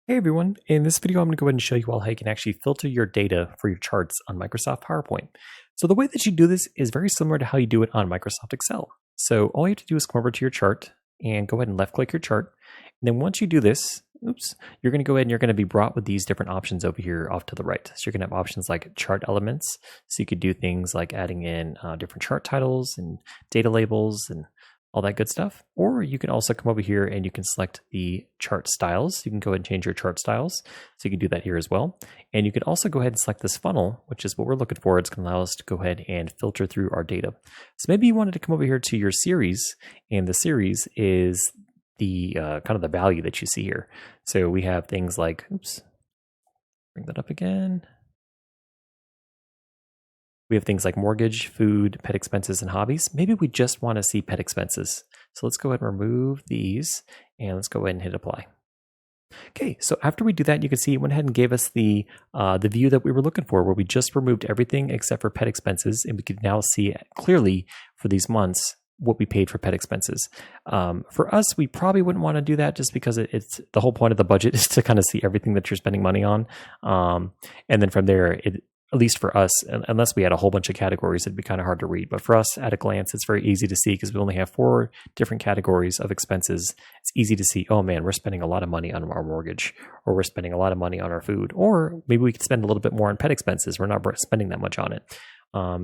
Hey everyone, in this video I'm going to go ahead and show you all how you can actually filter your data for your charts on Microsoft PowerPoint. So the way that you do this is very similar to how you do it on Microsoft Excel. So all you have to do is come over to your chart and go ahead and left click your chart. And then once you do this, you're going to go ahead and you're going to be brought with these different options over here off to the right. So you're going to have options like chart elements. So you could do things like adding in different chart titles and data labels and all that good stuff. Or you can also come over here and you can select the chart styles. You can go ahead and change your chart styles. So you can do that here as well. And you can also go ahead and select this funnel, which is what we're looking for. It's going to allow us to go ahead and filter through our data. So maybe you wanted to come over here to your series, and the series is the kind of the value that you see here. So we have things like, bring that up again. We have things like mortgage, food, pet expenses, and hobbies. Maybe we just want to see pet expenses. So let's go ahead and remove these and let's go ahead and hit apply. Okay, so after we do that, you can see it went ahead and gave us the view that we were looking for, where we just removed everything except for pet expenses, and we can now see clearly for these months what we paid for pet expenses. For us, we probably wouldn't want to do that just because it's the whole point of the budget is to kind of see everything that you're spending money on. And then from there, at least for us, unless we had a whole bunch of categories, it'd be kind of hard to read. But for us, at a glance, it's very easy to see because we only have 4 different categories of expenses. It's easy to see, oh man, we're spending a lot of money on our mortgage, or we're spending a lot of money on our food, or maybe we could spend a little bit more on pet expenses. We're not spending that much on it.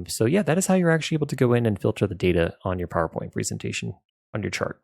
So yeah, that is how you're actually able to go in and filter the data on your PowerPoint presentation on your chart.